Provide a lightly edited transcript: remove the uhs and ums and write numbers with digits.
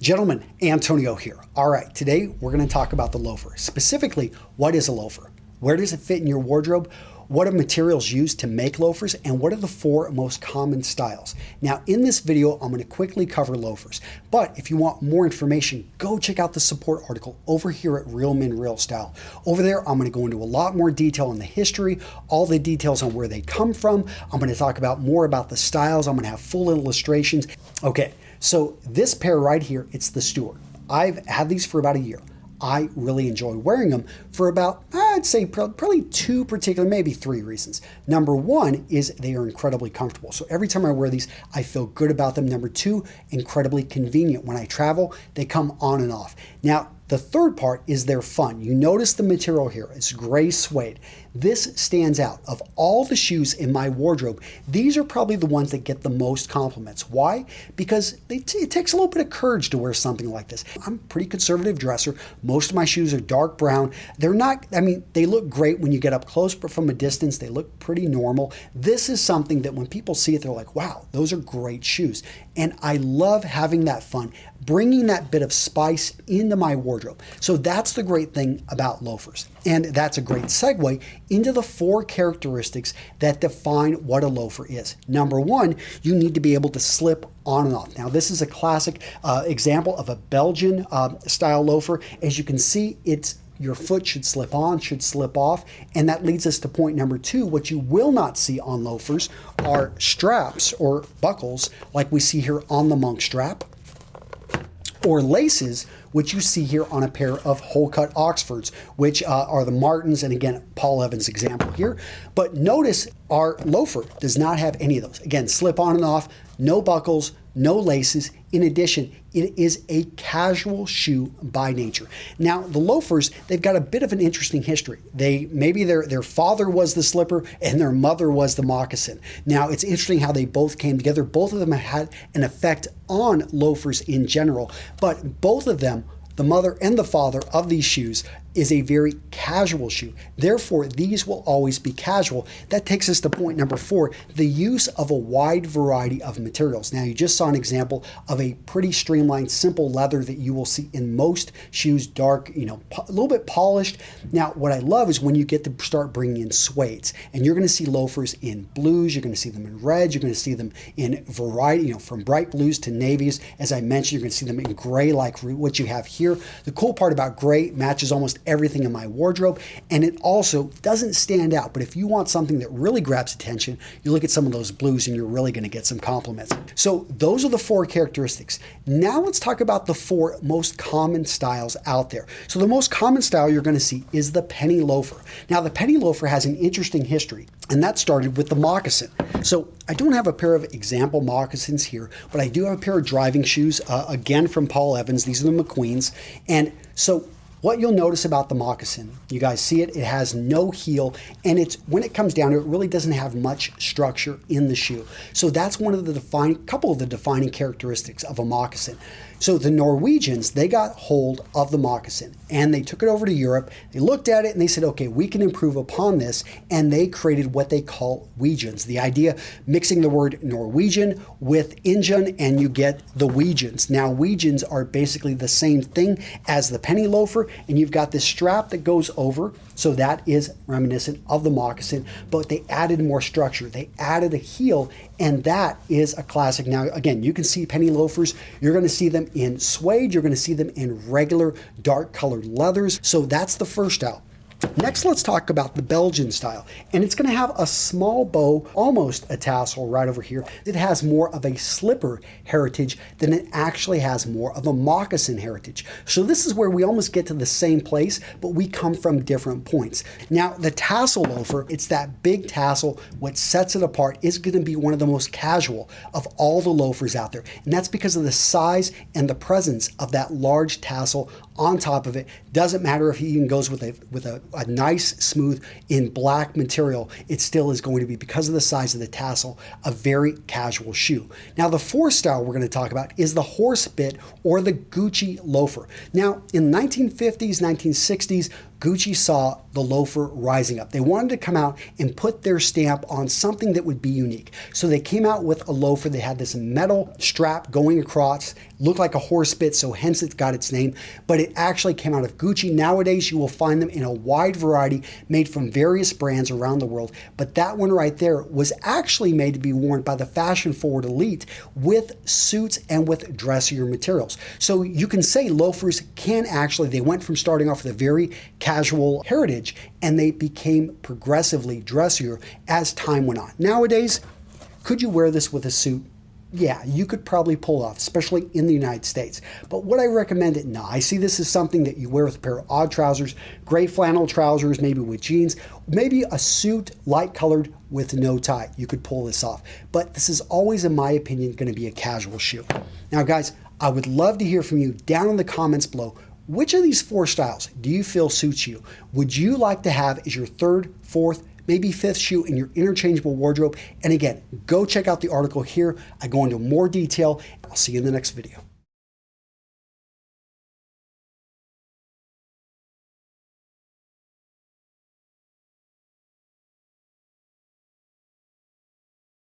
Gentlemen, Antonio here. All right, today we're going to talk about the loafer. Specifically, what is a loafer? Where does it fit in your wardrobe? What are materials used to make loafers? And what are the 4 most common styles? Now, in this video, I'm going to quickly cover loafers. But if you want more information, go check out the support article over here at Real Men Real Style. Over there, I'm going to go into a lot more detail on the history, all the details on where they come from. I'm going to talk about more about the styles. I'm going to have full illustrations. Okay. So this pair right here, it's the Stewart. I've had these for about a year. I really enjoy wearing them for about, I'd say probably 2 particular, maybe 3 reasons. Number 1 is they are incredibly comfortable. So every time I wear these, I feel good about them. Number 2, incredibly convenient. When I travel, they come on and off. Now, the third part is they're fun. You notice the material here. It's gray suede. This stands out. Of all the shoes in my wardrobe, these are probably the ones that get the most compliments. Why? Because it takes a little bit of courage to wear something like this. I'm a pretty conservative dresser. Most of my shoes are dark brown. They're not, I mean, they look great when you get up close, but from a distance, they look pretty normal. This is something that when people see it, they're like, wow, those are great shoes. And I love having that fun, bringing that bit of spice into my wardrobe. So that's the great thing about loafers. And that's a great segue into the 4 characteristics that define what a loafer is. Number 1, you need to be able to slip on and off. Now, this is a classic example of a Belgian style loafer. As you can see, your foot should slip on, should slip off, and that leads us to point number 2. What you will not see on loafers are straps or buckles like we see here on the monk strap, or laces, which you see here on a pair of hole-cut Oxfords, which are the Martins, and again, Paul Evans' example here. But notice our loafer does not have any of those. Again, slip on and off, no buckles, no laces. In addition, it is a casual shoe by nature. Now, the loafers, they've got a bit of an interesting history. Maybe their father was the slipper and their mother was the moccasin. Now, it's interesting how they both came together. Both of them had an effect on loafers in general, but both of them, the mother and the father of these shoes, is a very casual shoe. Therefore, these will always be casual. That takes us to point number 4, the use of a wide variety of materials. Now, you just saw an example of a pretty streamlined, simple leather that you will see in most shoes, dark, a little bit polished. Now, what I love is when you get to start bringing in suedes, and you're gonna see loafers in blues, you're gonna see them in reds, you're gonna see them in variety, from bright blues to navies. As I mentioned, you're gonna see them in gray like what you have here. The cool part about gray, matches almost everything in my wardrobe, and it also doesn't stand out. But if you want something that really grabs attention, you look at some of those blues and you're really going to get some compliments. So those are the 4 characteristics. Now let's talk about the 4 most common styles out there. So the most common style you're going to see is the penny loafer. Now, the penny loafer has an interesting history, and that started with the moccasin. So I don't have a pair of example moccasins here, but I do have a pair of driving shoes, again from Paul Evans. These are the McQueens. And so what you'll notice about the moccasin, you guys see it has no heel, and when it comes down to it, really doesn't have much structure in the shoe. So that's one of the couple of the defining characteristics of a moccasin. So the Norwegians, they got hold of the moccasin and they took it over to Europe. They looked at it and they said, okay, we can improve upon this. And they created what they call Weegens. The idea, mixing the word Norwegian with Injun, and you get the Weegens. Now, Weegens are basically the same thing as the penny loafer, and you've got this strap that goes over. So that is reminiscent of the moccasin, but they added more structure. They added a heel, and that is a classic. Now, again, you can see penny loafers. You're going to see them in suede. You're going to see them in regular dark colored leathers. So that's the first style. Next, let's talk about the Belgian style, and it's going to have a small bow, almost a tassel right over here. It has more of a slipper heritage than it actually has more of a moccasin heritage. So this is where we almost get to the same place, but we come from different points. Now, the Tassel loafer, it's that big tassel. What sets it apart is going to be one of the most casual of all the loafers out there, and that's because of the size and the presence of that large tassel on top of it. Doesn't matter if he even goes with a nice, smooth, in black material, it still is going to be, because of the size of the tassel, a very casual shoe. Now, the 4th style we're going to talk about is the Horsebit or the Gucci loafer. Now, in the 1950s, 1960s, Gucci saw the loafer rising up. They wanted to come out and put their stamp on something that would be unique. So they came out with a loafer that had this metal strap going across, looked like a horsebit, so hence it got its name, but it actually came out of Gucci. Nowadays, you will find them in a wide variety made from various brands around the world, but that one right there was actually made to be worn by the fashion-forward elite with suits and with dressier materials. So you can say loafers can actually, they went from starting off with a very casual heritage and they became progressively dressier as time went on. Nowadays, could you wear this with a suit? Yeah, you could probably pull off, especially in the United States. But would I recommend it? No, I see this as something that you wear with a pair of odd trousers, gray flannel trousers, maybe with jeans, maybe a suit, light colored with no tie. You could pull this off. But this is always, in my opinion, going to be a casual shoe. Now, guys, I would love to hear from you down in the comments below. Which of these 4 styles do you feel suits you? Would you like to have as your 3rd, 4th, maybe 5th shoe in your interchangeable wardrobe? And again, go check out the article here. I go into more detail. I'll see you in the next video.